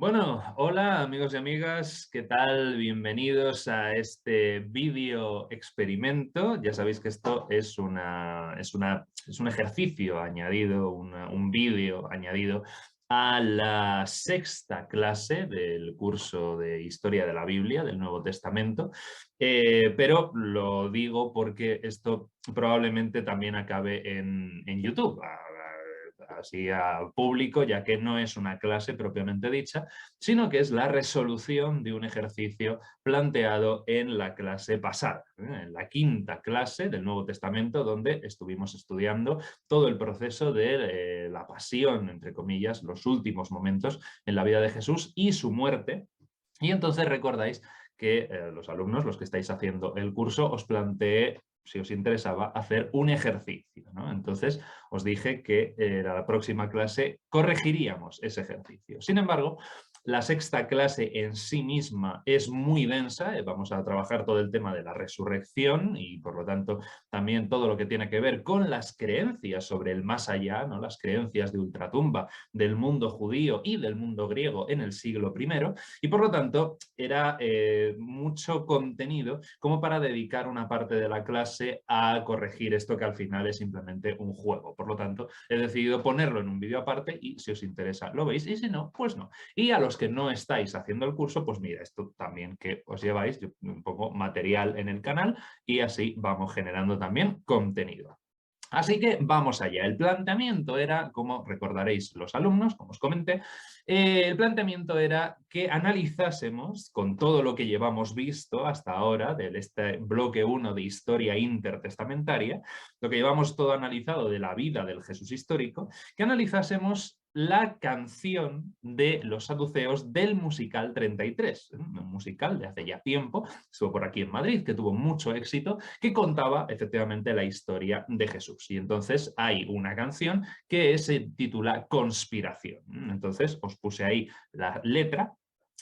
Bueno, hola amigos y amigas, ¿qué tal? Bienvenidos a este vídeo experimento. Ya sabéis que esto es un ejercicio añadido, un vídeo añadido a la sexta clase del curso de Historia de la Biblia, del Nuevo Testamento, pero lo digo porque esto probablemente también acabe en YouTube, así a público, ya que no es una clase propiamente dicha, sino que es la resolución de un ejercicio planteado en la clase pasada, en la quinta clase del Nuevo Testamento, donde estuvimos estudiando todo el proceso de la pasión, entre comillas, los últimos momentos en la vida de Jesús y su muerte. Y entonces recordáis que los alumnos, los que estáis haciendo el curso, os planteé, si os interesaba, hacer un ejercicio, ¿no? Entonces os dije que en la próxima clase corregiríamos ese ejercicio. Sin embargo, la sexta clase en sí misma es muy densa, vamos a trabajar todo el tema de la resurrección y por lo tanto también todo lo que tiene que ver con las creencias sobre el más allá, ¿no? Las creencias de ultratumba del mundo judío y del mundo griego en el siglo I, y por lo tanto era mucho contenido como para dedicar una parte de la clase a corregir esto que al final es simplemente un juego. Por lo tanto, he decidido ponerlo en un vídeo aparte y si os interesa lo veis y si no, pues no. Y a los que no estáis haciendo el curso, pues mira, esto también que os lleváis, yo pongo material en el canal y así vamos generando también contenido. Así que vamos allá. El planteamiento era, como recordaréis los alumnos, como os comenté, el planteamiento era que analizásemos con todo lo que llevamos visto hasta ahora, de este bloque 1 de historia intertestamentaria, lo que llevamos todo analizado de la vida del Jesús histórico, que analizásemos la canción de los saduceos del musical 33, un musical de hace ya tiempo, estuvo por aquí en Madrid, que tuvo mucho éxito, que contaba efectivamente la historia de Jesús. Y entonces hay una canción que se titula Conspiración. Entonces os puse ahí la letra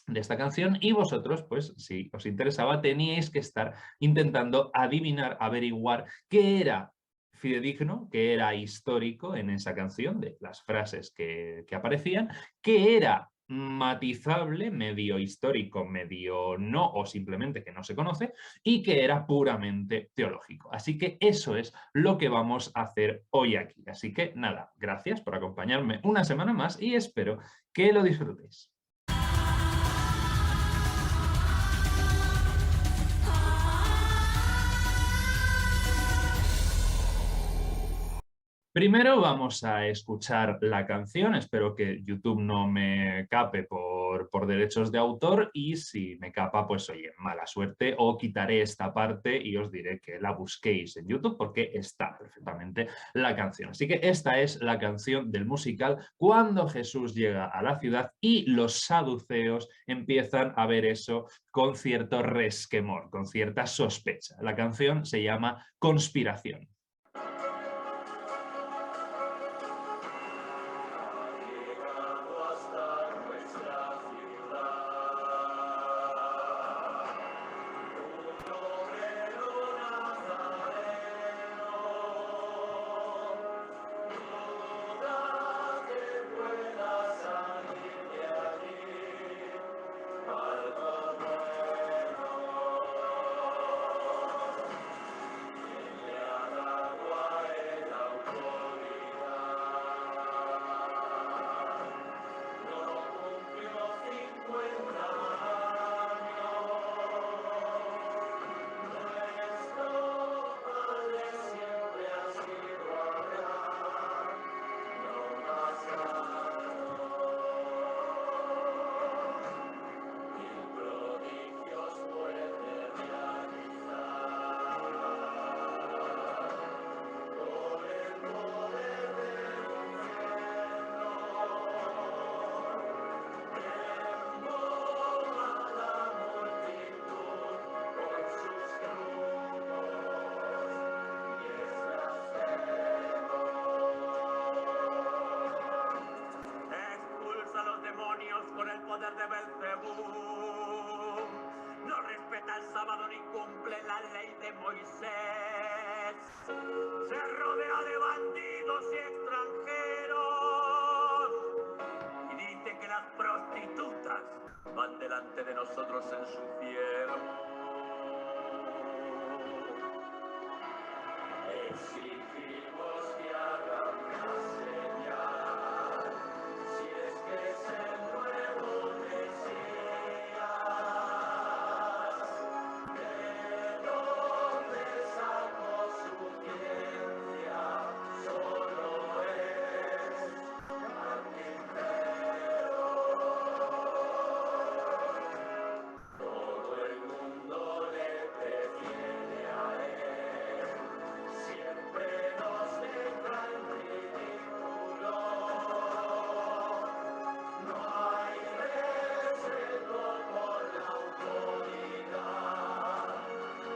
de esta canción y vosotros, pues si os interesaba, teníais que estar intentando adivinar, averiguar qué era fidedigno, que era histórico en esa canción, de las frases que aparecían, que era matizable, medio histórico, medio no, o simplemente que no se conoce, y que era puramente teológico. Así que eso es lo que vamos a hacer hoy aquí. Así que nada, gracias por acompañarme una semana más y espero que lo disfrutéis. Primero vamos a escuchar la canción, espero que YouTube no me cape por derechos de autor y si me capa, pues oye, mala suerte, o quitaré esta parte y os diré que la busquéis en YouTube porque está perfectamente la canción. Así que esta es la canción del musical Cuando Jesús llega a la ciudad y los saduceos empiezan a ver eso con cierto resquemor, con cierta sospecha. La canción se llama Conspiración. Y dice que las prostitutas van delante de nosotros en su cielo. Exigimos que hagan una señal, si es que es el nuevo Mesías. ¿De dónde sacó su ciencia? Solo es carpintero. Todo el mundo le prefiere a él. Siempre nos deja en ridículo. No hay respeto por la autoridad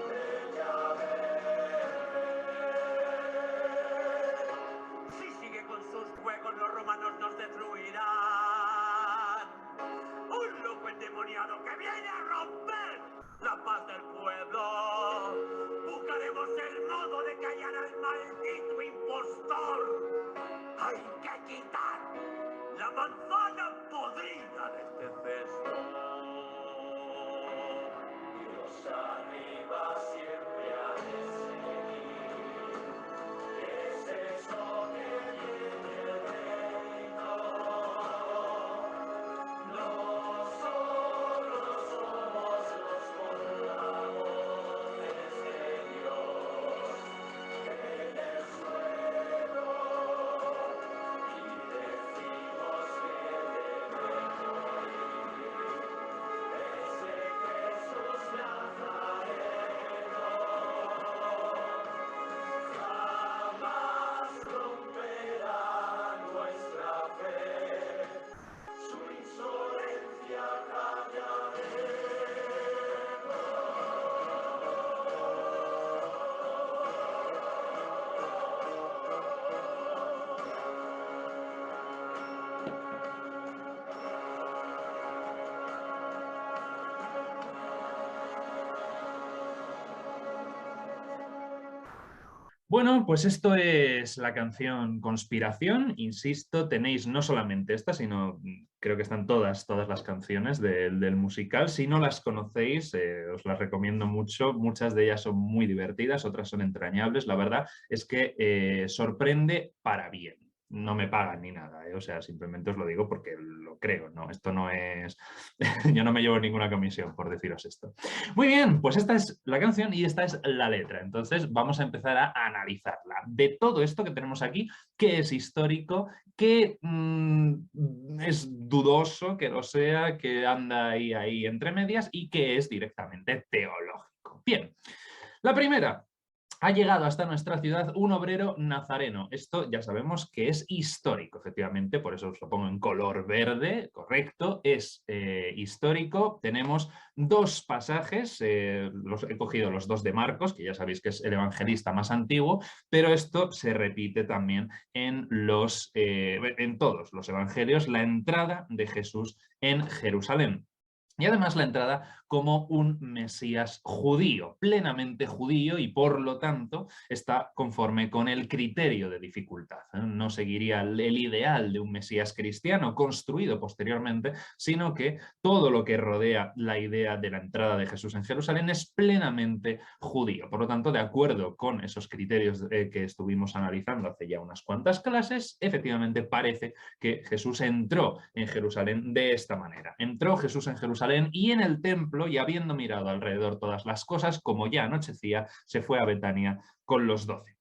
de Yahvé. Si sigue con sus juegos, los romanos nos destruirán. Un loco endemoniado que viene a romper la paz del pueblo. Buscaremos el modo de callar al maldito impostor. Hay que quitar la manzana podrida de este cesto. Dios arriba siempre ha de seguir. ¿Qué es eso que viene el reino? Nosotros somos los portavoces de Dios en el suelo y decimos que debe morir ese Jesús Nazareno. Jamás romperá nuestra fe. Su insolencia callaremos. Bueno, pues esto es la canción Conspiración. Insisto, tenéis no solamente esta, sino creo que están todas las canciones del musical. Si no las conocéis, os las recomiendo mucho. Muchas de ellas son muy divertidas, otras son entrañables. La verdad es que sorprende para bien. No me pagan ni nada, o sea, simplemente os lo digo porque lo creo, ¿no? Esto no es... Yo no me llevo ninguna comisión por deciros esto. Muy bien, pues esta es la canción y esta es la letra. Entonces vamos a empezar a analizarla. De todo esto que tenemos aquí, ¿qué es histórico? ¿Qué es dudoso que lo sea, que anda ahí entre medias? ¿Y qué es directamente teológico? Bien, la primera. Ha llegado hasta nuestra ciudad un obrero nazareno. Esto ya sabemos que es histórico, efectivamente, por eso os lo pongo en color verde, correcto, es histórico. Tenemos dos pasajes, he cogido los dos de Marcos, que ya sabéis que es el evangelista más antiguo, pero esto se repite también en todos los evangelios, la entrada de Jesús en Jerusalén. Y además la entrada como un Mesías judío, plenamente judío y por lo tanto está conforme con el criterio de dificultad. No seguiría el ideal de un Mesías cristiano construido posteriormente, sino que todo lo que rodea la idea de la entrada de Jesús en Jerusalén es plenamente judío. Por lo tanto, de acuerdo con esos criterios que estuvimos analizando hace ya unas cuantas clases, efectivamente parece que Jesús entró en Jerusalén de esta manera. Entró Jesús en Jerusalén y en el templo, y habiendo mirado alrededor todas las cosas, como ya anochecía, se fue a Betania con los 12.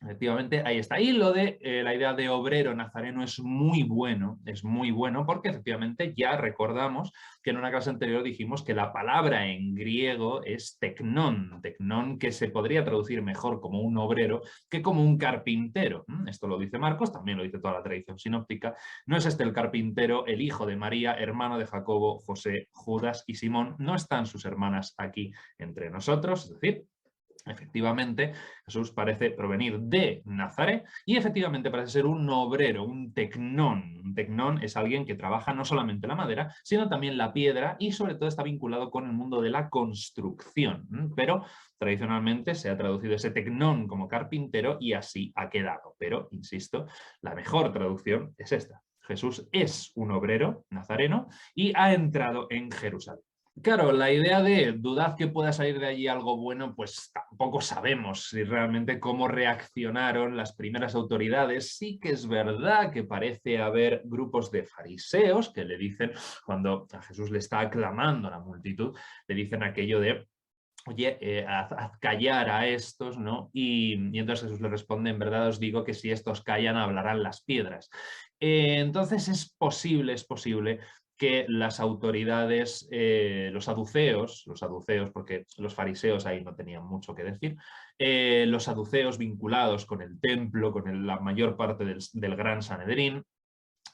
Efectivamente, ahí está. Y lo de la idea de obrero nazareno es muy bueno porque efectivamente ya recordamos que en una clase anterior dijimos que la palabra en griego es teknón, que se podría traducir mejor como un obrero que como un carpintero. Esto lo dice Marcos, también lo dice toda la tradición sinóptica. ¿No es este el carpintero, el hijo de María, hermano de Jacobo, José, Judas y Simón? ¿No están sus hermanas aquí entre nosotros? Es decir, efectivamente, Jesús parece provenir de Nazaret y efectivamente parece ser un obrero, un tecnón. Un tecnón es alguien que trabaja no solamente la madera, sino también la piedra y sobre todo está vinculado con el mundo de la construcción. Pero tradicionalmente se ha traducido ese tecnón como carpintero y así ha quedado. Pero, insisto, la mejor traducción es esta. Jesús es un obrero nazareno y ha entrado en Jerusalén. Claro, la idea de dudad que pueda salir de allí algo bueno, pues tampoco sabemos si realmente cómo reaccionaron las primeras autoridades. Sí que es verdad que parece haber grupos de fariseos que le dicen, cuando a Jesús le está aclamando a la multitud, le dicen aquello de: oye, haz callar a estos, ¿no? Y entonces Jesús le responde: en verdad os digo que si estos callan, hablarán las piedras. Entonces es posible que las autoridades, los saduceos, porque los fariseos ahí no tenían mucho que decir, los saduceos vinculados con el templo, con la mayor parte del Gran Sanedrín,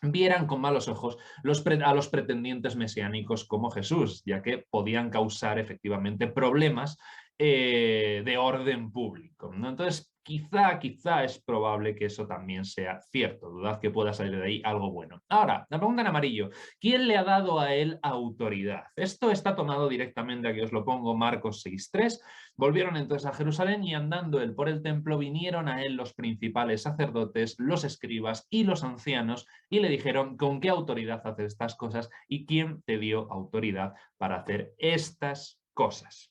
vieran con malos ojos a los pretendientes mesiánicos como Jesús, ya que podían causar efectivamente problemas de orden público, ¿no? Entonces, quizá es probable que eso también sea cierto. Dudad que pueda salir de ahí algo bueno. Ahora, la pregunta en amarillo: ¿quién le ha dado a él autoridad? Esto está tomado directamente, aquí os lo pongo, Marcos 6:3. Volvieron entonces a Jerusalén y andando él por el templo vinieron a él los principales sacerdotes, los escribas y los ancianos y le dijeron: ¿con qué autoridad haces estas cosas y quién te dio autoridad para hacer estas cosas?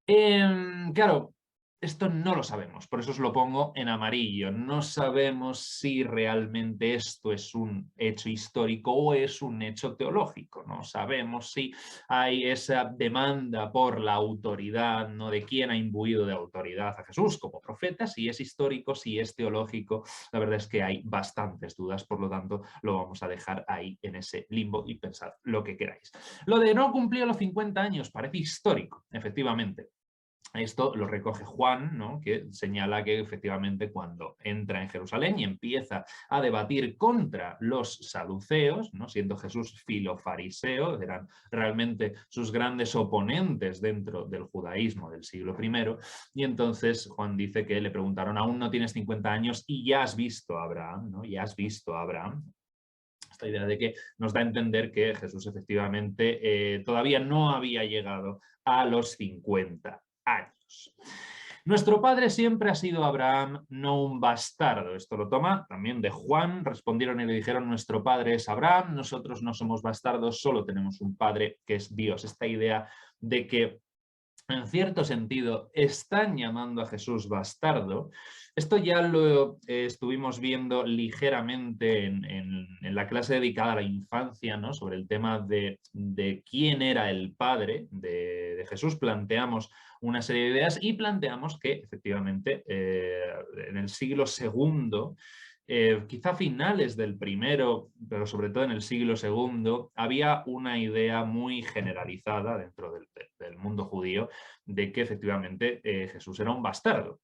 Claro, esto no lo sabemos, por eso os lo pongo en amarillo. No sabemos si realmente esto es un hecho histórico o es un hecho teológico. No sabemos si hay esa demanda por la autoridad, ¿no? De quién ha imbuido de autoridad a Jesús como profeta, si es histórico, si es teológico. La verdad es que hay bastantes dudas, por lo tanto lo vamos a dejar ahí en ese limbo y pensad lo que queráis. Lo de no cumplir los 50 años parece histórico, efectivamente. Esto lo recoge Juan, ¿no? Que señala que efectivamente cuando entra en Jerusalén y empieza a debatir contra los saduceos, ¿no? Siendo Jesús filofariseo, eran realmente sus grandes oponentes dentro del judaísmo del siglo I, y entonces Juan dice que le preguntaron: aún no tienes 50 años y ya has visto a Abraham, ¿no? Ya has visto a Abraham. Esta idea de que nos da a entender que Jesús efectivamente todavía no había llegado a los 50 años. Nuestro padre siempre ha sido Abraham, no un bastardo. Esto lo toma también de Juan. Respondieron y le dijeron: nuestro padre es Abraham, nosotros no somos bastardos, solo tenemos un padre que es Dios. Esta idea de que en cierto sentido están llamando a Jesús bastardo. Esto ya lo estuvimos viendo ligeramente en la clase dedicada a la infancia, ¿no? Sobre el tema de quién era el padre de Jesús. Planteamos una serie de ideas y planteamos que efectivamente en el siglo II, quizá finales del primero, pero sobre todo en el siglo II, había una idea muy generalizada dentro del mundo judío de que efectivamente Jesús era un bastardo.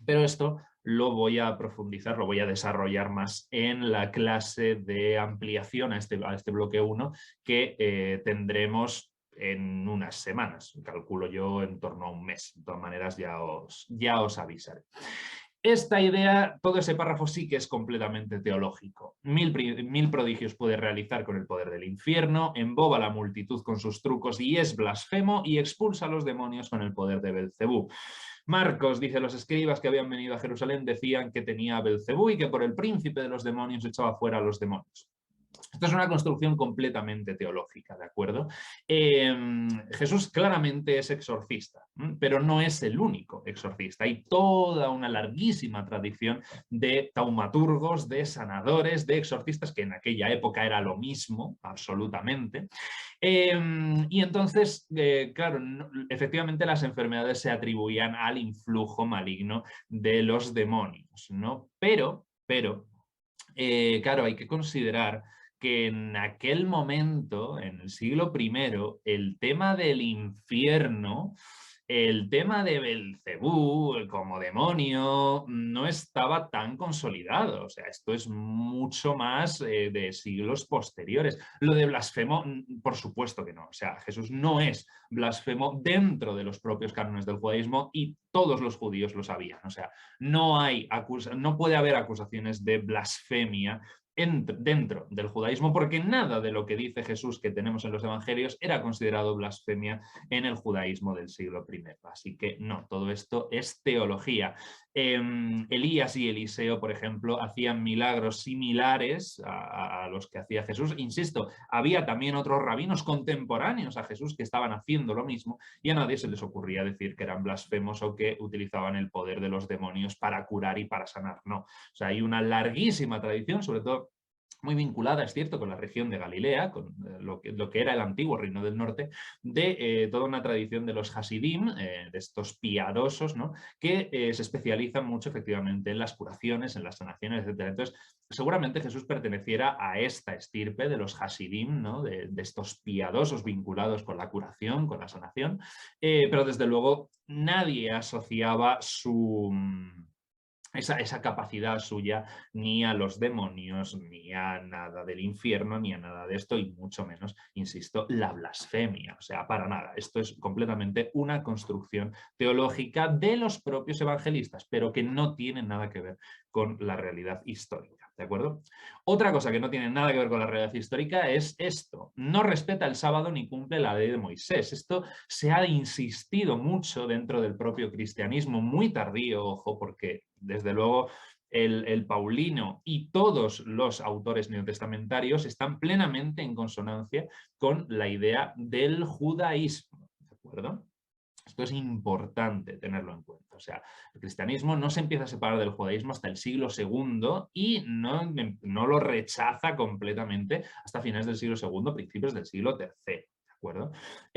Pero esto lo voy a profundizar, lo voy a desarrollar más en la clase de ampliación a este bloque 1 que tendremos en unas semanas, calculo yo en torno a un mes. De todas maneras ya os avisaré. Esta idea, todo ese párrafo sí que es completamente teológico. Mil prodigios puede realizar con el poder del infierno, emboba a la multitud con sus trucos y es blasfemo, y expulsa a los demonios con el poder de Belcebú. Marcos dice: los escribas que habían venido a Jerusalén decían que tenía Belcebú y que por el príncipe de los demonios echaba fuera a los demonios. Esto es una construcción completamente teológica, ¿de acuerdo? Jesús claramente es exorcista, pero no es el único exorcista. Hay toda una larguísima tradición de taumaturgos, de sanadores, de exorcistas, que en aquella época era lo mismo, absolutamente. Y entonces, claro, efectivamente las enfermedades se atribuían al influjo maligno de los demonios, ¿no? Pero claro, hay que considerar que en aquel momento, en el siglo I, el tema del infierno, el tema de Belcebú como demonio, no estaba tan consolidado. O sea, esto es mucho más de siglos posteriores. Lo de blasfemo, por supuesto que no. O sea, Jesús no es blasfemo dentro de los propios cánones del judaísmo y todos los judíos lo sabían. O sea, no puede haber acusaciones de blasfemia dentro del judaísmo, porque nada de lo que dice Jesús que tenemos en los evangelios era considerado blasfemia en el judaísmo del siglo I. Así que no, todo esto es teología. Elías y Eliseo, por ejemplo, hacían milagros similares a los que hacía Jesús. Insisto, había también otros rabinos contemporáneos a Jesús que estaban haciendo lo mismo y a nadie se les ocurría decir que eran blasfemos o que utilizaban el poder de los demonios para curar y para sanar. No, o sea, hay una larguísima tradición, sobre todo muy vinculada, es cierto, con la región de Galilea, con lo que era el antiguo Reino del Norte, de toda una tradición de los Hasidim, de estos piadosos, ¿no? Que se especializan mucho efectivamente en las curaciones, en las sanaciones, etc. Entonces, seguramente Jesús perteneciera a esta estirpe de los Hasidim, ¿no? De estos piadosos vinculados con la curación, con la sanación, pero desde luego nadie asociaba esa capacidad suya ni a los demonios, ni a nada del infierno, ni a nada de esto, y mucho menos, insisto, la blasfemia. O sea, para nada. Esto es completamente una construcción teológica de los propios evangelistas, pero que no tiene nada que ver con la realidad histórica. ¿De acuerdo? Otra cosa que no tiene nada que ver con la realidad histórica es esto. No respeta el sábado ni cumple la ley de Moisés. Esto se ha insistido mucho dentro del propio cristianismo, muy tardío, ojo, porque desde luego el Paulino y todos los autores neotestamentarios están plenamente en consonancia con la idea del judaísmo. ¿De acuerdo? Esto es importante tenerlo en cuenta. O sea, el cristianismo no se empieza a separar del judaísmo hasta el siglo II y no lo rechaza completamente hasta finales del siglo II, principios del siglo III. ¿De acuerdo?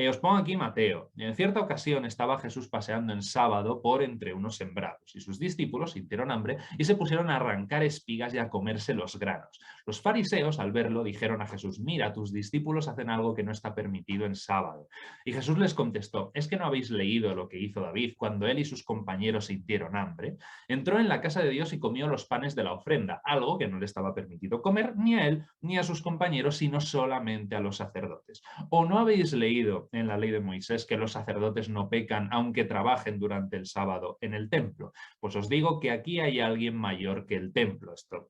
Os pongo aquí Mateo. En cierta ocasión estaba Jesús paseando en sábado por entre unos sembrados y sus discípulos sintieron hambre y se pusieron a arrancar espigas y a comerse los granos. Los fariseos, al verlo, dijeron a Jesús: mira, tus discípulos hacen algo que no está permitido en sábado. Y Jesús les contestó: ¿es que no habéis leído lo que hizo David cuando él y sus compañeros sintieron hambre? Entró en la casa de Dios y comió los panes de la ofrenda, algo que no le estaba permitido comer ni a él ni a sus compañeros, sino solamente a los sacerdotes. ¿O no habéis leído en la ley de Moisés que los sacerdotes no pecan aunque trabajen durante el sábado en el templo? Pues os digo que aquí hay alguien mayor que el templo. Esto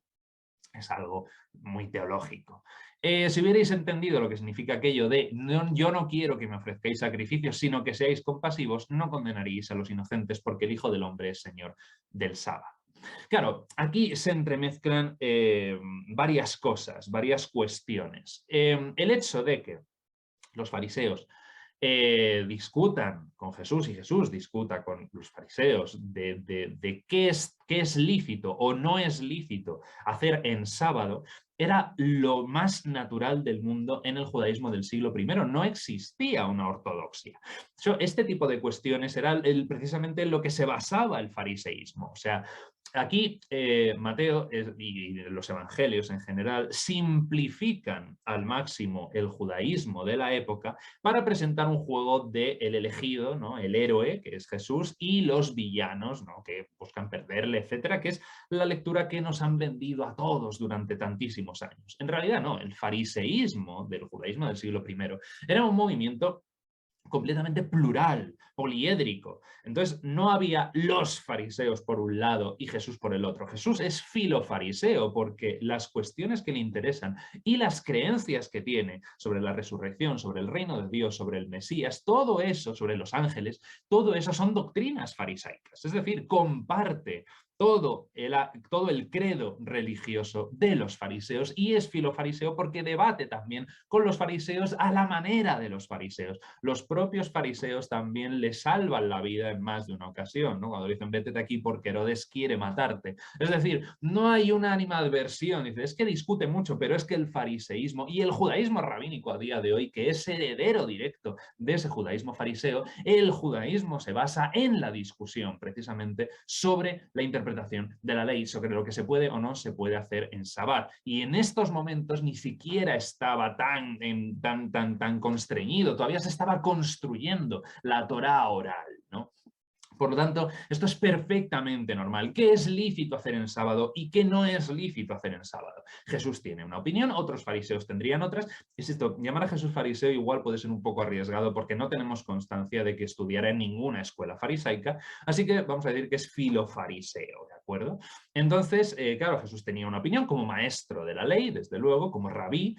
es algo muy teológico. Si hubierais entendido lo que significa aquello de yo no quiero que me ofrezcáis sacrificios, sino que seáis compasivos, no condenaríais a los inocentes porque el Hijo del Hombre es Señor del sábado. Claro, aquí se entremezclan varias cosas, varias cuestiones. El hecho de que los fariseos discutan con Jesús y Jesús discuta con los fariseos de qué es lícito o no es lícito hacer en sábado, era lo más natural del mundo en el judaísmo del siglo I. No existía una ortodoxia. Este tipo de cuestiones era precisamente en lo que se basaba el fariseísmo. O sea, aquí Mateo y los evangelios en general simplifican al máximo el judaísmo de la época para presentar un juego de el elegido, ¿no? El héroe, que es Jesús, y los villanos, ¿no? Que buscan perderle, etcétera, que es la lectura que nos han vendido a todos durante tantísimos años. En realidad no, el fariseísmo del judaísmo del siglo I era un movimiento completamente plural, poliédrico. Entonces no había los fariseos por un lado y Jesús por el otro. Jesús es filofariseo porque las cuestiones que le interesan y las creencias que tiene sobre la resurrección, sobre el reino de Dios, sobre el Mesías, todo eso, sobre los ángeles, todo eso son doctrinas farisaicas. Es decir, comparte todo el credo religioso de los fariseos y es filofariseo porque debate también con los fariseos a la manera de los fariseos. Los propios fariseos también le salvan la vida en más de una ocasión, ¿no? Cuando dicen vete de aquí porque Herodes quiere matarte. Es decir, no hay una animadversión. Dice, es que discute mucho, pero es que el fariseísmo y el judaísmo rabínico a día de hoy, que es heredero directo de ese judaísmo fariseo, el judaísmo se basa en la discusión precisamente sobre la interpretación de la ley, sobre lo que se puede o no se puede hacer en Sabbat. Y en estos momentos ni siquiera estaba tan constreñido, todavía se estaba construyendo la Torá oral, ¿no? Por lo tanto, esto es perfectamente normal. ¿Qué es lícito hacer en sábado y qué no es lícito hacer en sábado? Jesús tiene una opinión, otros fariseos tendrían otras. Es esto, llamar a Jesús fariseo igual puede ser un poco arriesgado porque no tenemos constancia de que estudiara en ninguna escuela farisaica, así que vamos a decir que es filofariseo, ¿de acuerdo? Entonces, claro, Jesús tenía una opinión como maestro de la ley, desde luego, como rabí.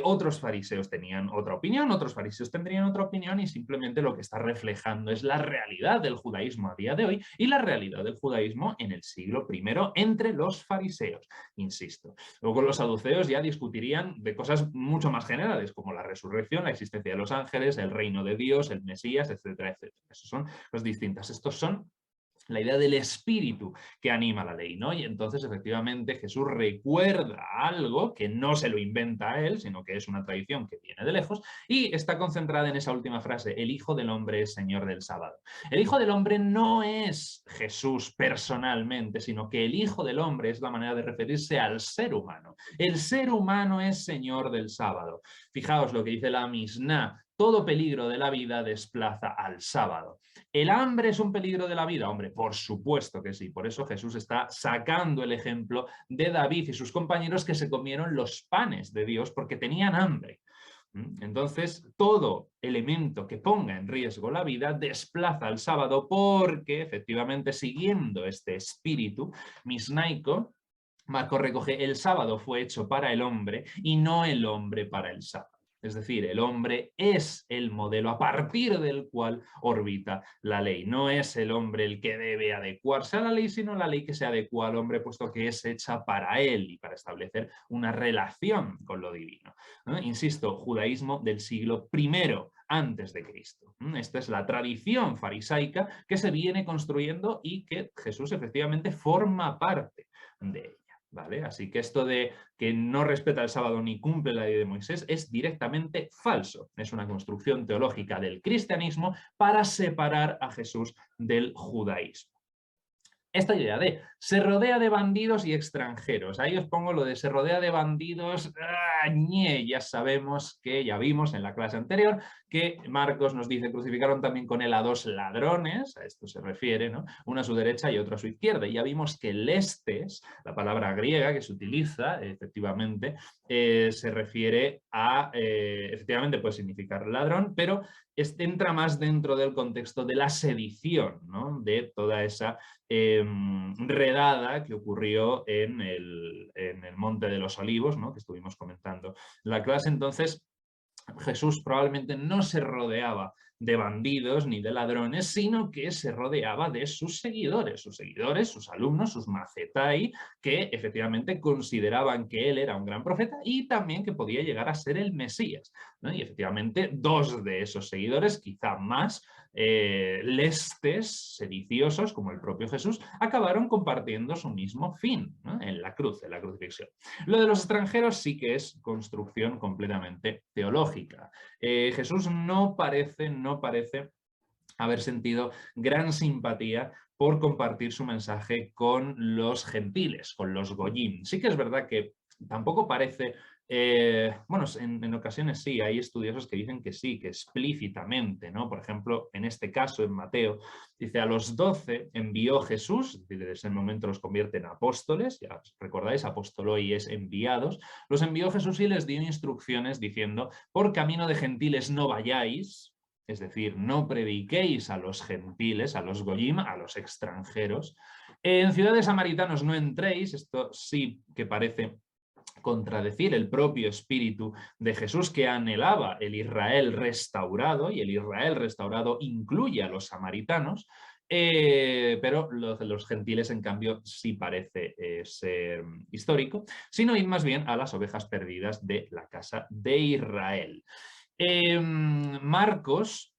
Otros fariseos tenían otra opinión, otros fariseos tendrían otra opinión y simplemente lo que está reflejando es la realidad del judaísmo a día de hoy y la realidad del judaísmo en el siglo I entre los fariseos, insisto. Luego los saduceos ya discutirían de cosas mucho más generales como la resurrección, la existencia de los ángeles, el reino de Dios, el Mesías, etcétera, etcétera. Esas son cosas distintas. Estos son la idea del espíritu que anima la ley, ¿no? Y entonces, efectivamente, Jesús recuerda algo que no se lo inventa a él, sino que es una tradición que viene de lejos, y está concentrada en esa última frase: el Hijo del Hombre es Señor del sábado. El Hijo del Hombre no es Jesús personalmente, sino que el Hijo del Hombre es la manera de referirse al ser humano. El ser humano es Señor del sábado. Fijaos lo que dice la Misná: todo peligro de la vida desplaza al sábado. ¿El hambre es un peligro de la vida? Hombre, por supuesto que sí. Por eso Jesús está sacando el ejemplo de David y sus compañeros que se comieron los panes de Dios porque tenían hambre. Entonces, todo elemento que ponga en riesgo la vida desplaza al sábado porque, efectivamente, siguiendo este espíritu misnaico, Marcos recoge: el sábado fue hecho para el hombre y no el hombre para el sábado. Es decir, el hombre es el modelo a partir del cual orbita la ley. No es el hombre el que debe adecuarse a la ley, sino la ley que se adecua al hombre, puesto que es hecha para él y para establecer una relación con lo divino. Insisto, judaísmo del siglo I antes de Cristo. Esta es la tradición farisaica que se viene construyendo y que Jesús efectivamente forma parte de ella. ¿Vale? Así que esto de que no respeta el sábado ni cumple la ley de Moisés es directamente falso. Es una construcción teológica del cristianismo para separar a Jesús del judaísmo. Esta idea de se rodea de bandidos y extranjeros. Ahí os pongo lo de se rodea de bandidos. Ya sabemos que, ya vimos en la clase anterior, que Marcos nos dice: crucificaron también con él a dos ladrones, a esto se refiere, ¿no? Uno a su derecha y otro a su izquierda. Y ya vimos que lestes, la palabra griega que se utiliza, efectivamente, se refiere a, efectivamente puede significar ladrón, pero entra más dentro del contexto de la sedición, ¿no? De toda esa redada que ocurrió en el Monte de los Olivos, ¿no? Que estuvimos comentando la clase. Entonces, Jesús probablemente no se rodeaba de bandidos ni de ladrones, sino que se rodeaba de sus seguidores, sus alumnos, sus macetai, que efectivamente consideraban que él era un gran profeta y también que podía llegar a ser el Mesías, ¿no? Y efectivamente dos de esos seguidores, quizá más, lestes, sediciosos, como el propio Jesús, acabaron compartiendo su mismo fin, ¿no? En la cruz, en la crucifixión. Lo de los extranjeros sí que es construcción completamente teológica. Jesús no parece haber sentido gran simpatía por compartir su mensaje con los gentiles, con los goyim. Sí que es verdad que tampoco parece... bueno, en ocasiones sí, hay estudiosos que dicen que sí, que explícitamente, ¿no? Por ejemplo, en este caso, en Mateo, dice: a los 12 envió Jesús, desde ese momento los convierte en apóstoles, ya recordáis, apostoloi es enviados, los envió Jesús y les dio instrucciones diciendo: por camino de gentiles no vayáis, es decir, no prediquéis a los gentiles, a los goyim, a los extranjeros. En ciudades samaritanos no entréis. Esto sí que parece contradecir el propio espíritu de Jesús, que anhelaba el Israel restaurado, y el Israel restaurado incluye a los samaritanos, pero los gentiles, en cambio, sí parece ser histórico, sino ir más bien a las ovejas perdidas de la casa de Israel. Marcos,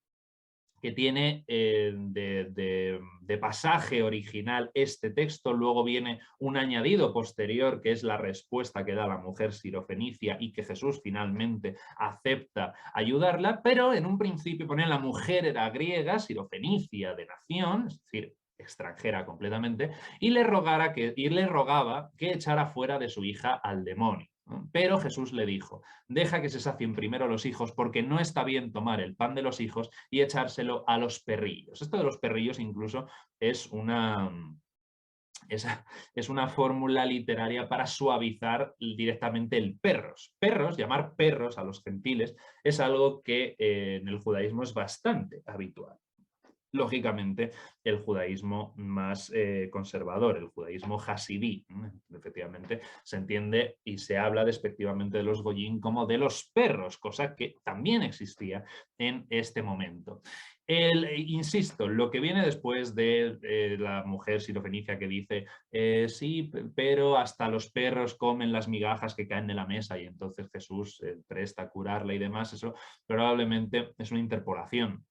que tiene de pasaje original este texto, luego viene un añadido posterior que es la respuesta que da la mujer sirofenicia y que Jesús finalmente acepta ayudarla, pero en un principio pone: la mujer era griega, sirofenicia de nación, es decir, extranjera completamente, y le rogaba que echara fuera de su hija al demonio. ¿no? Pero Jesús le dijo, deja que se sacien primero los hijos porque no está bien tomar el pan de los hijos y echárselo a los perrillos. Esto de los perrillos incluso es es una fórmula literaria para suavizar directamente el perros. Perros, llamar perros a los gentiles, es algo que en el judaísmo es bastante habitual. Lógicamente, el judaísmo más conservador, el judaísmo hasidí, efectivamente, se entiende y se habla despectivamente de los goyín como de los perros, cosa que también existía en este momento. Insisto, lo que viene después de la mujer sirofenicia que dice sí, pero hasta los perros comen las migajas que caen de la mesa y entonces Jesús presta a curarla y demás, eso probablemente es una interpolación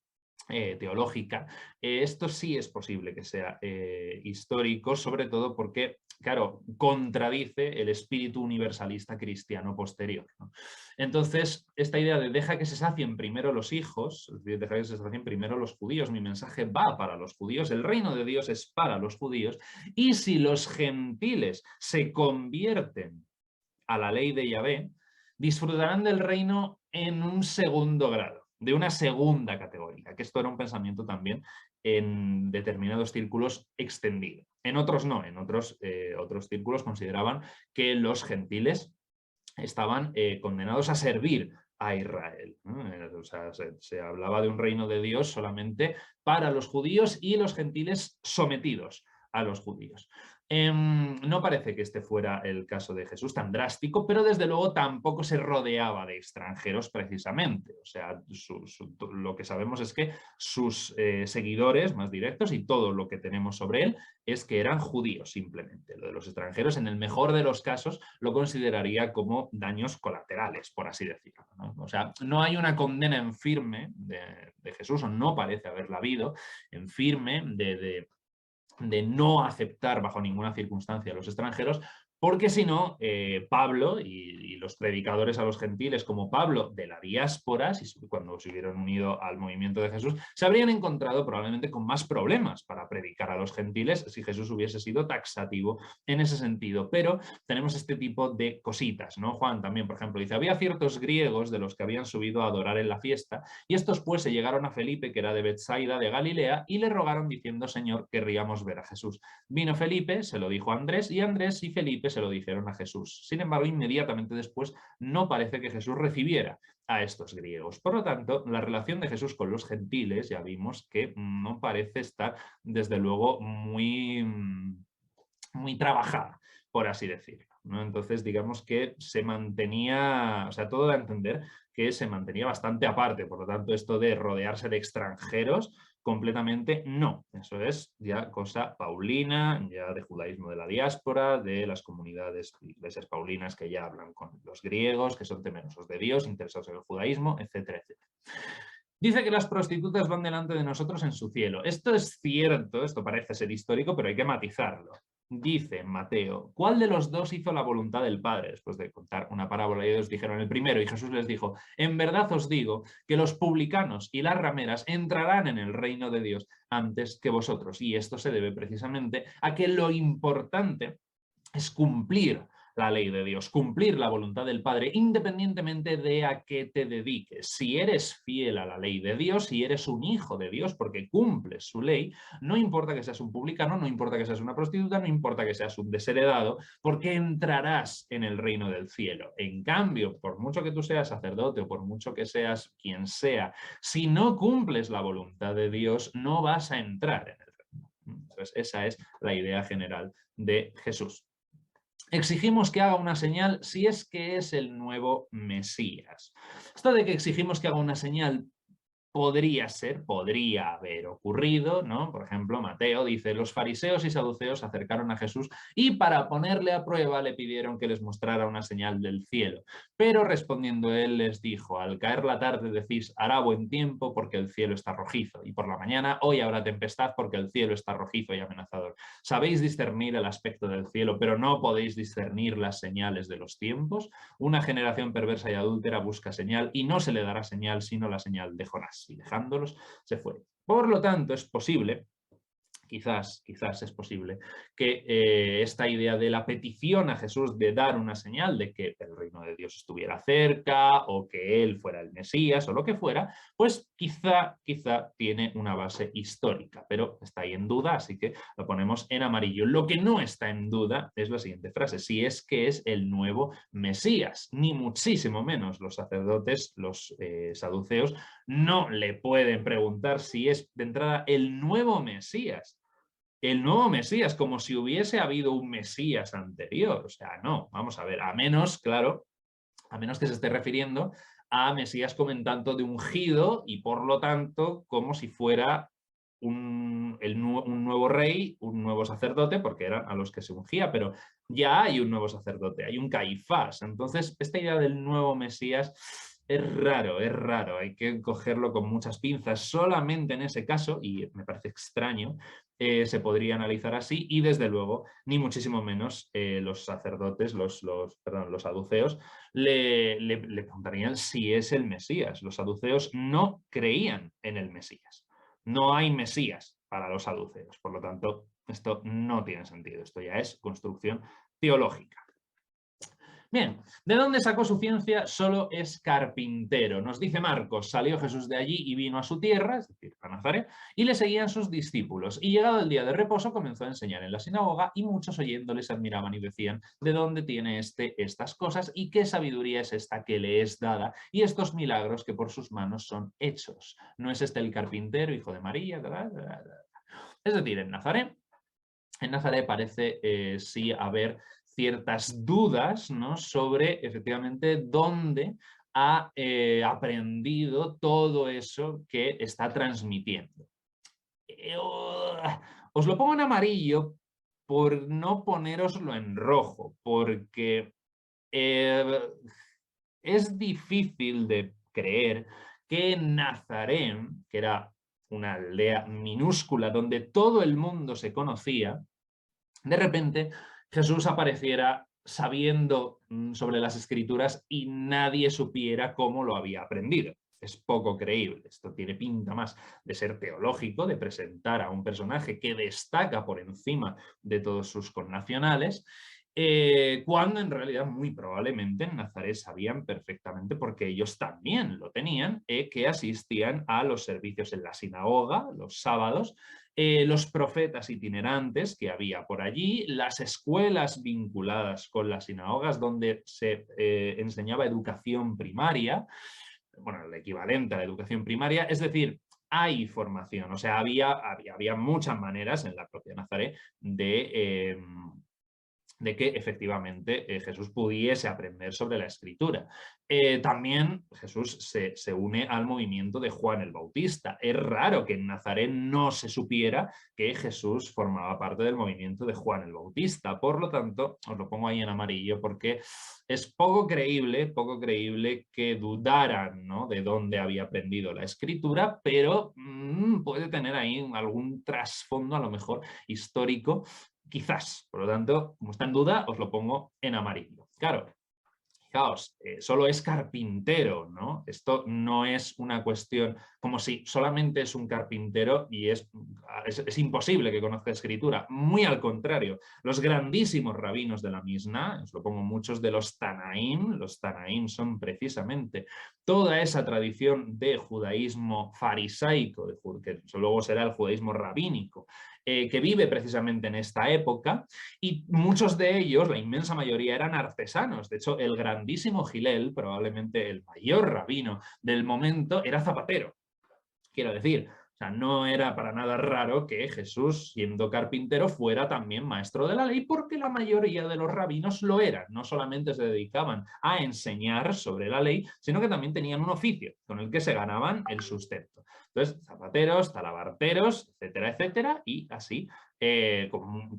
teológica. Esto sí es posible que sea histórico, sobre todo porque, claro, contradice el espíritu universalista cristiano posterior, ¿no? Entonces, esta idea de deja que se sacien primero los hijos, es decir, deja que se sacien primero los judíos, mi mensaje va para los judíos, el reino de Dios es para los judíos, y si los gentiles se convierten a la ley de Yahvé, disfrutarán del reino en un segundo grado, de una segunda categoría, que esto era un pensamiento también en determinados círculos extendido. En otros no, en otros círculos consideraban que los gentiles estaban condenados a servir a Israel, ¿no? O sea, se hablaba de un reino de Dios solamente para los judíos y los gentiles sometidos a los judíos. No parece que este fuera el caso de Jesús tan drástico, pero desde luego tampoco se rodeaba de extranjeros precisamente. O sea, lo que sabemos es que sus seguidores más directos y todo lo que tenemos sobre él es que eran judíos simplemente. Lo de los extranjeros, en el mejor de los casos, lo consideraría como daños colaterales, por así decirlo, ¿no? O sea, no hay una condena en firme de Jesús, o no parece haberla habido, en firme de no aceptar bajo ninguna circunstancia a los extranjeros, porque si no, Pablo y los predicadores a los gentiles como Pablo de la diáspora, cuando se hubieran unido al movimiento de Jesús, se habrían encontrado probablemente con más problemas para predicar a los gentiles si Jesús hubiese sido taxativo en ese sentido. Pero tenemos este tipo de cositas, ¿no? Juan también, por ejemplo, dice, había ciertos griegos de los que habían subido a adorar en la fiesta, y estos pues se llegaron a Felipe, que era de Betsaida, de Galilea, y le rogaron diciendo, Señor, querríamos ver a Jesús. Vino Felipe, se lo dijo a Andrés, y Andrés y Felipe se lo dijeron a Jesús. Sin embargo, inmediatamente después no parece que Jesús recibiera a estos griegos. Por lo tanto, la relación de Jesús con los gentiles ya vimos que no parece estar, desde luego, muy trabajada, por así decirlo, ¿no? Entonces, digamos que se mantenía, o sea, todo da a entender que se mantenía bastante aparte. Por lo tanto, esto de rodearse de extranjeros completamente no. Eso es ya cosa paulina, ya de judaísmo de la diáspora, de las comunidades iglesias paulinas que ya hablan con los griegos, que son temerosos de Dios, interesados en el judaísmo, etcétera, etcétera. Dice que las prostitutas van delante de nosotros en su cielo. Esto es cierto, esto parece ser histórico, pero hay que matizarlo. Dice Mateo, ¿cuál de los dos hizo la voluntad del Padre? Después de contar una parábola, y ellos dijeron el primero, y Jesús les dijo, en verdad os digo que los publicanos y las rameras entrarán en el reino de Dios antes que vosotros. Y esto se debe precisamente a que lo importante es cumplir la ley de Dios, cumplir la voluntad del Padre, independientemente de a qué te dediques. Si eres fiel a la ley de Dios, si eres un hijo de Dios porque cumples su ley, no importa que seas un publicano, no importa que seas una prostituta, no importa que seas un desheredado, porque entrarás en el reino del cielo. En cambio, por mucho que tú seas sacerdote o por mucho que seas quien sea, si no cumples la voluntad de Dios, no vas a entrar en el reino. Entonces, esa es la idea general de Jesús. Exigimos que haga una señal si es que es el nuevo Mesías. Esto de que exigimos que haga una señal podría haber ocurrido, ¿no? Por ejemplo, Mateo dice, los fariseos y saduceos se acercaron a Jesús y para ponerle a prueba le pidieron que les mostrara una señal del cielo. Pero respondiendo él les dijo, al caer la tarde decís, hará buen tiempo porque el cielo está rojizo, y por la mañana, hoy habrá tempestad porque el cielo está rojizo y amenazador. Sabéis discernir el aspecto del cielo, pero no podéis discernir las señales de los tiempos. Una generación perversa y adúltera busca señal y no se le dará señal sino la señal de Jonás. Y dejándolos se fue. Por lo tanto, es posible quizás es posible que esta idea de la petición a Jesús de dar una señal de que el reino de Dios estuviera cerca o que él fuera el Mesías o lo que fuera, pues quizá tiene una base histórica, pero está ahí en duda, así que lo ponemos en amarillo. Lo que no está en duda es la siguiente frase, si es que es el nuevo Mesías, ni muchísimo menos. Los sacerdotes, los saduceos, no le pueden preguntar si es de entrada el nuevo Mesías. El nuevo Mesías, como si hubiese habido un Mesías anterior. O sea, no, vamos a ver, a menos, claro, a menos que se esté refiriendo a Mesías como en tanto de ungido y por lo tanto como si fuera un nuevo rey, un nuevo sacerdote, porque eran a los que se ungía, pero ya hay un nuevo sacerdote, hay un Caifás. Entonces, esta idea del nuevo Mesías es raro, hay que cogerlo con muchas pinzas. Solamente en ese caso, y me parece extraño, se podría analizar así y desde luego, ni muchísimo menos los sacerdotes, perdón, los saduceos, le preguntarían si es el Mesías. Los saduceos no creían en el Mesías. No hay Mesías para los saduceos. Por lo tanto, esto no tiene sentido. Esto ya es construcción teológica. Bien, ¿de dónde sacó su ciencia? Solo es carpintero. Nos dice Marcos, salió Jesús de allí y vino a su tierra, es decir, a Nazaret, y le seguían sus discípulos. Y llegado el día de reposo comenzó a enseñar en la sinagoga y muchos oyéndole se admiraban y decían, ¿de dónde tiene estas cosas y qué sabiduría es esta que le es dada y estos milagros que por sus manos son hechos? ¿No es este el carpintero, hijo de María? Es decir, en Nazaret parece sí haber ciertas dudas, ¿no?, sobre efectivamente dónde ha aprendido todo eso que está transmitiendo. Os lo pongo en amarillo por no ponéroslo en rojo, porque es difícil de creer que Nazaret, que era una aldea minúscula donde todo el mundo se conocía, de repente Jesús apareciera sabiendo sobre las Escrituras y nadie supiera cómo lo había aprendido. Es poco creíble. Esto tiene pinta más de ser teológico, de presentar a un personaje que destaca por encima de todos sus connacionales, cuando en realidad muy probablemente en Nazaret sabían perfectamente, porque ellos también lo tenían, que asistían a los servicios en la sinagoga los sábados, los profetas itinerantes que había por allí, las escuelas vinculadas con las sinagogas donde se enseñaba educación primaria, bueno, el equivalente a la educación primaria, es decir, hay formación, o sea, había muchas maneras en la propia Nazaret de que efectivamente Jesús pudiese aprender sobre la Escritura. También Jesús se une al movimiento de Juan el Bautista. Es raro que en Nazaret no se supiera que Jesús formaba parte del movimiento de Juan el Bautista. Por lo tanto, os lo pongo ahí en amarillo porque es poco creíble que dudaran, ¿no?, de dónde había aprendido la Escritura, pero puede tener ahí algún trasfondo a lo mejor histórico. Quizás, por lo tanto, como está en duda, os lo pongo en amarillo. Claro, fijaos, solo es carpintero, ¿no? Esto no es una cuestión como si solamente es un carpintero y es imposible que conozca escritura. Muy al contrario, los grandísimos rabinos de la Misná, os lo pongo muchos de los Tanaim son precisamente toda esa tradición de judaísmo farisaico, que luego será el judaísmo rabínico, que vive precisamente en esta época, y muchos de ellos, la inmensa mayoría, eran artesanos. De hecho, el grandísimo Gilel, probablemente el mayor rabino del momento, era zapatero. Quiero decir, o sea, no era para nada raro que Jesús, siendo carpintero, fuera también maestro de la ley, porque la mayoría de los rabinos lo eran. No solamente se dedicaban a enseñar sobre la ley, sino que también tenían un oficio con el que se ganaban el sustento. Entonces, zapateros, talabarteros, etcétera, etcétera, y así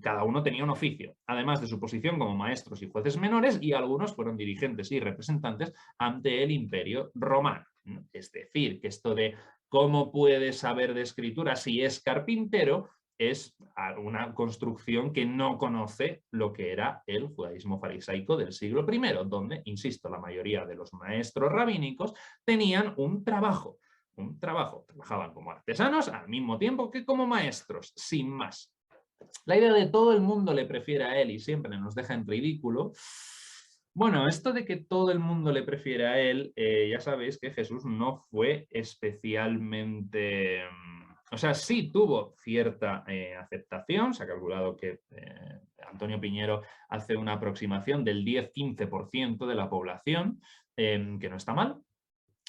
cada uno tenía un oficio, además de su posición como maestros y jueces menores, y algunos fueron dirigentes y representantes ante el Imperio Romano. Es decir, que esto de cómo puede saber de escritura si es carpintero es una construcción que no conoce lo que era el judaísmo farisaico del siglo I, donde, insisto, la mayoría de los maestros rabínicos tenían un trabajo un trabajo. Trabajaban como artesanos al mismo tiempo que como maestros, sin más. La idea de todo el mundo le prefiere a él y siempre nos deja en ridículo. Bueno, esto de que todo el mundo le prefiere a él, ya sabéis que Jesús no fue especialmente... O sea, sí tuvo cierta aceptación. Se ha calculado que Antonio Piñero hace una aproximación del 10-15% de la población, que no está mal.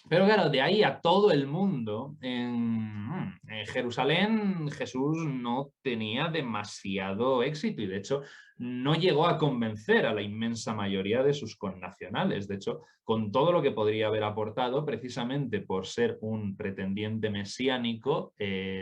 Pero claro, de ahí a todo el mundo, en Jerusalén Jesús no tenía demasiado éxito y de hecho no llegó a convencer a la inmensa mayoría de sus connacionales. De hecho, con todo lo que podría haber aportado, precisamente por ser un pretendiente mesiánico,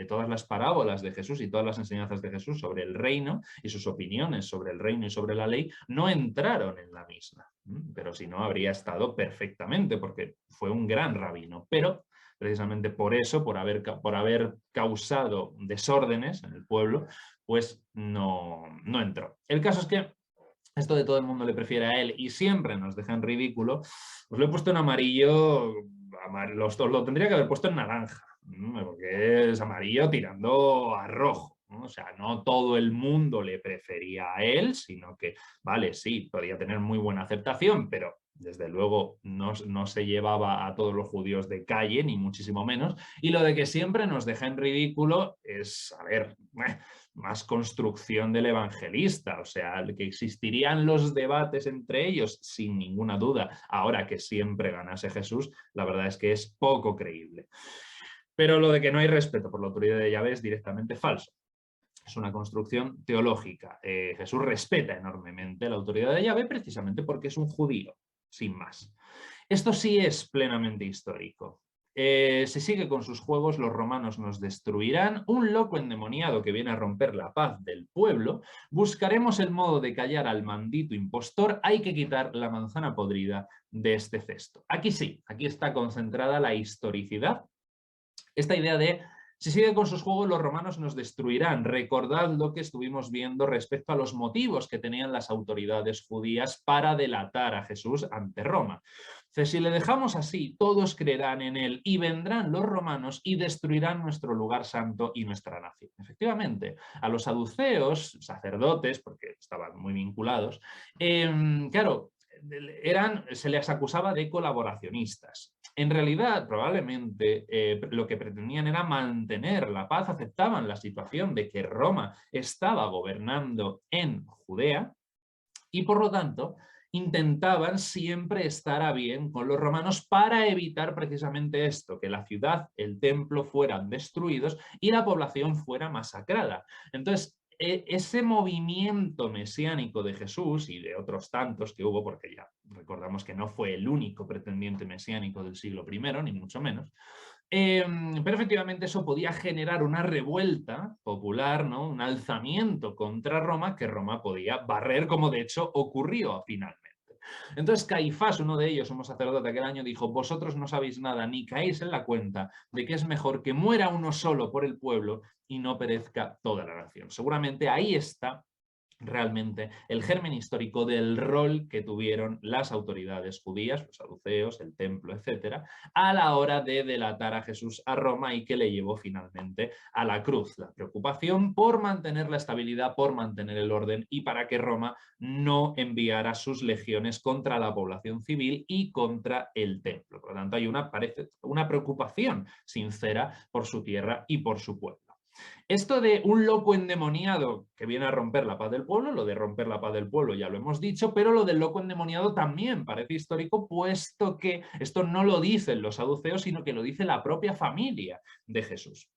todas las parábolas de Jesús y todas las enseñanzas de Jesús sobre el reino y sus opiniones sobre el reino y sobre la ley no entraron en la misma. Pero si no, habría estado perfectamente, porque fue un gran rabino. Pero precisamente por eso, por haber causado desórdenes en el pueblo, pues no entró. El caso es que esto de todo el mundo le prefiere a él y siempre nos deja en ridículo, os lo he puesto en amarillo, lo tendría que haber puesto en naranja, porque es amarillo tirando a rojo. ¿No? O sea, no todo el mundo le prefería a él, sino que, vale, sí, podía tener muy buena aceptación, pero desde luego no se llevaba a todos los judíos de calle, ni muchísimo menos. Y lo de que siempre nos deja en ridículo es, a ver, más construcción del evangelista, o sea, que existirían los debates entre ellos, sin ninguna duda. Ahora que siempre ganase Jesús, la verdad es que es poco creíble. Pero lo de que no hay respeto por la autoridad de Yahvé es directamente falso. Es una construcción teológica. Jesús respeta enormemente la autoridad de Yahvé precisamente porque es un judío, sin más. Esto sí es plenamente histórico. Si sigue con sus juegos, los romanos nos destruirán. Un loco endemoniado que viene a romper la paz del pueblo. Buscaremos el modo de callar al maldito impostor. Hay que quitar la manzana podrida de este cesto. Aquí sí, aquí está concentrada la historicidad. Esta idea de si sigue con sus juegos, los romanos nos destruirán. Recordad lo que estuvimos viendo respecto a los motivos que tenían las autoridades judías para delatar a Jesús ante Roma. Entonces, si le dejamos así, todos creerán en él y vendrán los romanos y destruirán nuestro lugar santo y nuestra nación. Efectivamente, a los saduceos, sacerdotes, porque estaban muy vinculados, claro, se les acusaba de colaboracionistas. En realidad, probablemente lo que pretendían era mantener la paz, aceptaban la situación de que Roma estaba gobernando en Judea y por lo tanto intentaban siempre estar a bien con los romanos para evitar precisamente esto, que la ciudad, el templo fueran destruidos y la población fuera masacrada. Entonces, ese movimiento mesiánico de Jesús y de otros tantos que hubo, porque ya recordamos que no fue el único pretendiente mesiánico del siglo I, ni mucho menos, pero efectivamente eso podía generar una revuelta popular, ¿no? Un alzamiento contra Roma que Roma podía barrer, como de hecho ocurrió finalmente. Entonces Caifás, uno de ellos, sumo sacerdote aquel año, dijo: vosotros no sabéis nada ni caéis en la cuenta de que es mejor que muera uno solo por el pueblo y no perezca toda la nación. Seguramente ahí está realmente el germen histórico del rol que tuvieron las autoridades judías, los saduceos, el templo, etcétera, a la hora de delatar a Jesús a Roma y que le llevó finalmente a la cruz. La preocupación por mantener la estabilidad, por mantener el orden y para que Roma no enviara sus legiones contra la población civil y contra el templo. Por lo tanto, hay una preocupación sincera por su tierra y por su pueblo. Esto de un loco endemoniado que viene a romper la paz del pueblo, lo de romper la paz del pueblo ya lo hemos dicho, pero lo del loco endemoniado también parece histórico, puesto que esto no lo dicen los saduceos, sino que lo dice la propia familia de Jesús.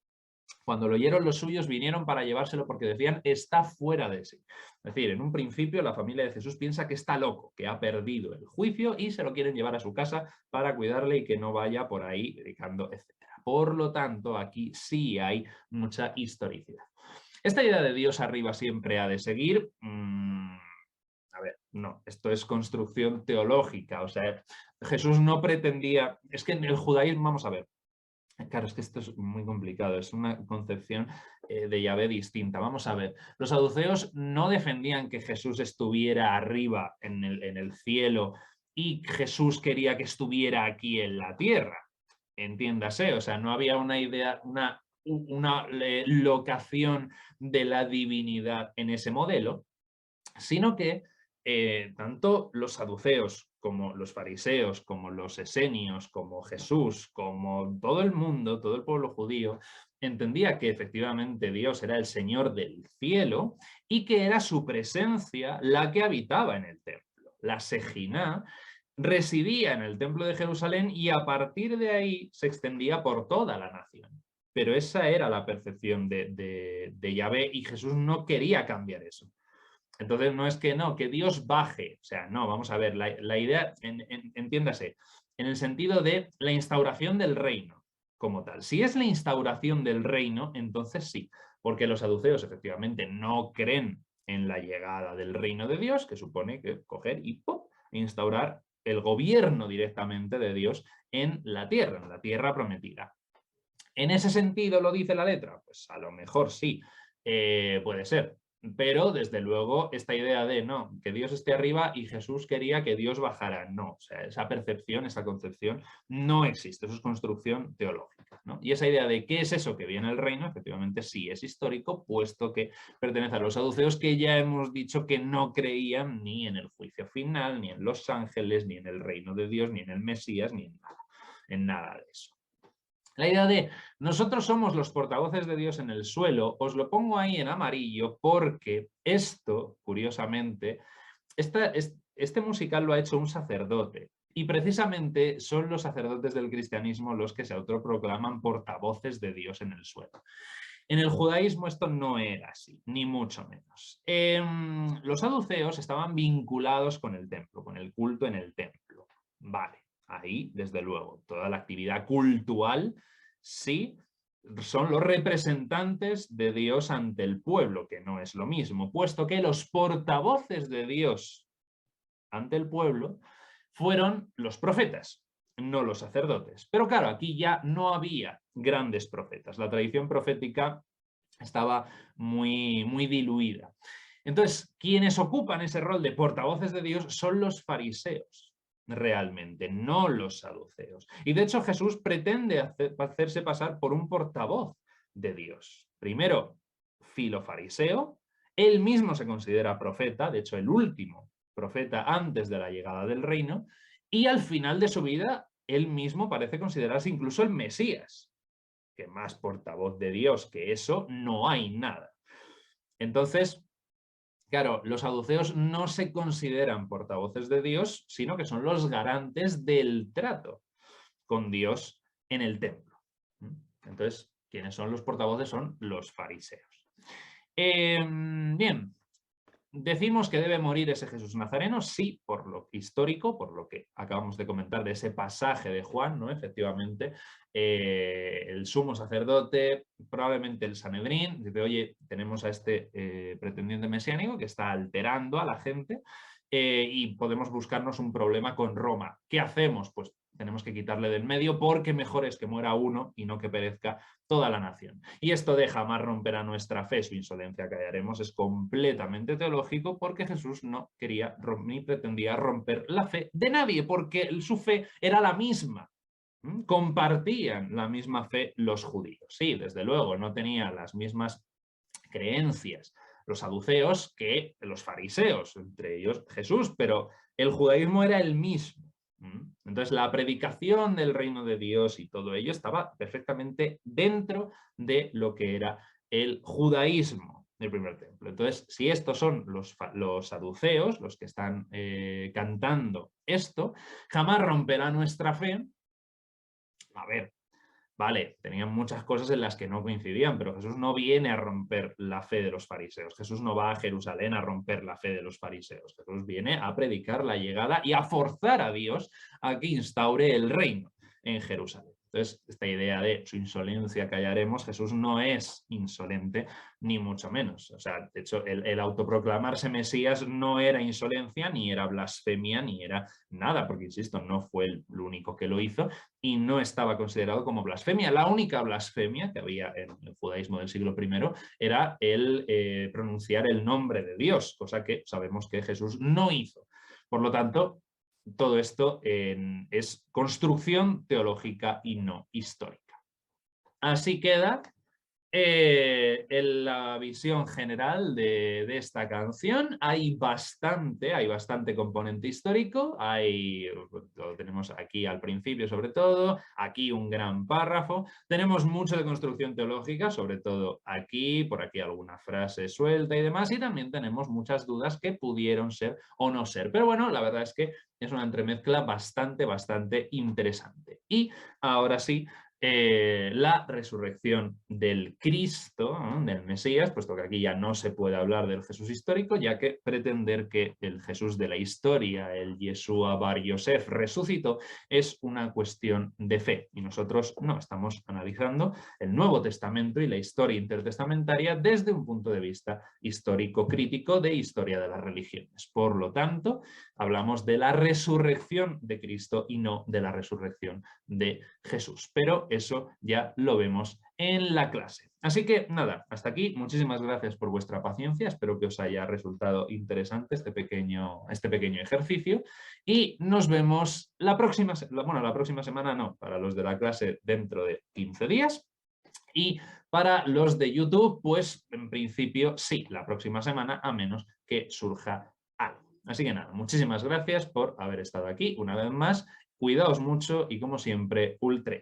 Cuando lo oyeron los suyos vinieron para llevárselo porque decían está fuera de sí. Es decir, en un principio la familia de Jesús piensa que está loco, que ha perdido el juicio y se lo quieren llevar a su casa para cuidarle y que no vaya por ahí predicando, etc. Por lo tanto, aquí sí hay mucha historicidad. Esta idea de Dios arriba siempre ha de seguir. A ver, no, esto es construcción teológica. O sea, Jesús no pretendía... Es que en el judaísmo, vamos a ver, claro, es que esto es muy complicado, es una concepción de Yahvé distinta. Vamos a ver, los saduceos no defendían que Jesús estuviera arriba en el cielo y Jesús quería que estuviera aquí en la tierra. entiéndase, o sea, no había una idea, una locación de la divinidad en ese modelo, sino que tanto los saduceos como los fariseos, como los esenios, como Jesús, como todo el mundo, todo el pueblo judío, entendía que efectivamente Dios era el Señor del cielo y que era su presencia la que habitaba en el templo. La Sejina residía en el templo de Jerusalén y a partir de ahí se extendía por toda la nación. Pero esa era la percepción de Yahvé y Jesús no quería cambiar eso. Entonces no es que no, que Dios baje, o sea, no, vamos a ver, la idea, entiéndase, en el sentido de la instauración del reino como tal. Si es la instauración del reino, entonces sí, porque los saduceos efectivamente no creen en la llegada del reino de Dios, que supone que coger y ¡pum!, instaurar el gobierno directamente de Dios en la tierra prometida. ¿En ese sentido lo dice la letra? Pues a lo mejor sí, puede ser. Pero desde luego esta idea de no, que Dios esté arriba y Jesús quería que Dios bajara, no, o sea, esa percepción, esa concepción no existe, eso es construcción teológica, ¿no? Y esa idea de qué es eso que viene el reino, efectivamente sí es histórico, puesto que pertenece a los saduceos que ya hemos dicho que no creían ni en el juicio final, ni en los ángeles, ni en el reino de Dios, ni en el Mesías, ni en nada de eso. La idea de nosotros somos los portavoces de Dios en el suelo, os lo pongo ahí en amarillo porque esto, curiosamente, este musical lo ha hecho un sacerdote y precisamente son los sacerdotes del cristianismo los que se autoproclaman portavoces de Dios en el suelo. En el judaísmo esto no era así, ni mucho menos. Los saduceos estaban vinculados con el templo, con el culto en el templo. Vale. Ahí, desde luego, toda la actividad cultural sí son los representantes de Dios ante el pueblo, que no es lo mismo, puesto que los portavoces de Dios ante el pueblo fueron los profetas, no los sacerdotes. Pero claro, aquí ya no había grandes profetas. La tradición profética estaba muy diluida. Entonces, quienes ocupan ese rol de portavoces de Dios son los fariseos. Realmente, no los saduceos. Y de hecho Jesús pretende hacerse pasar por un portavoz de Dios. Primero, filofariseo, él mismo se considera profeta, de hecho el último profeta antes de la llegada del reino, y al final de su vida él mismo parece considerarse incluso el Mesías, que más portavoz de Dios que eso no hay nada. Entonces, claro, los saduceos no se consideran portavoces de Dios, sino que son los garantes del trato con Dios en el templo. Entonces, quienes son los portavoces son los fariseos. Bien, decimos que debe morir ese Jesús Nazareno, sí, por lo histórico, por lo que acabamos de comentar de ese pasaje de Juan, ¿no? Efectivamente, el sumo sacerdote, probablemente el Sanedrín, dice, oye, tenemos a este pretendiente mesiánico que está alterando a la gente y podemos buscarnos un problema con Roma. ¿Qué hacemos? Pues tenemos que quitarle del medio porque mejor es que muera uno y no que perezca toda la nación. Y esto de jamás romperá nuestra fe, su insolencia callaremos, es completamente teológico porque Jesús no quería ni pretendía romper la fe de nadie porque su fe era la misma. Compartían la misma fe los judíos. Sí, desde luego, no tenían las mismas creencias los saduceos que los fariseos, entre ellos Jesús, pero el judaísmo era el mismo. Entonces la predicación del reino de Dios y todo ello estaba perfectamente dentro de lo que era el judaísmo del primer templo. Entonces, si estos son los saduceos, los que están cantando esto, jamás romperá nuestra fe. A ver, vale, tenían muchas cosas en las que no coincidían, pero Jesús no viene a romper la fe de los fariseos. Jesús no va a Jerusalén a romper la fe de los fariseos. Jesús viene a predicar la llegada y a forzar a Dios a que instaure el reino en Jerusalén. Entonces, esta idea de su insolencia callaremos, Jesús no es insolente, ni mucho menos. O sea, de hecho, el autoproclamarse Mesías no era insolencia, ni era blasfemia, ni era nada, porque, insisto, no fue el único que lo hizo y no estaba considerado como blasfemia. La única blasfemia que había en el judaísmo del siglo I era el pronunciar el nombre de Dios, cosa que sabemos que Jesús no hizo. Por lo tanto, todo esto es construcción teológica y no histórica. Así queda en la visión general de esta canción. Hay bastante componente histórico, lo tenemos aquí al principio sobre todo, aquí un gran párrafo, tenemos mucho de construcción teológica, sobre todo aquí, por aquí alguna frase suelta y demás, y también tenemos muchas dudas que pudieron ser o no ser, pero bueno, la verdad es que es una entremezcla bastante interesante. Y ahora sí, la resurrección del Cristo, ¿no?, del Mesías, puesto que aquí ya no se puede hablar del Jesús histórico, ya que pretender que el Jesús de la historia, el Yeshua Bar Yosef, resucitó, es una cuestión de fe. Y nosotros no, estamos analizando el Nuevo Testamento y la historia intertestamentaria desde un punto de vista histórico-crítico de historia de las religiones. Por lo tanto, hablamos de la resurrección de Cristo y no de la resurrección de Jesús. Pero eso ya lo vemos en la clase. Así que nada, hasta aquí. Muchísimas gracias por vuestra paciencia. Espero que os haya resultado interesante este pequeño ejercicio. Y nos vemos la próxima semana no, para los de la clase dentro de 15 días. Y para los de YouTube, pues en principio sí, la próxima semana, a menos que surja algo. Así que nada, muchísimas gracias por haber estado aquí una vez más. Cuidaos mucho y como siempre, ultra.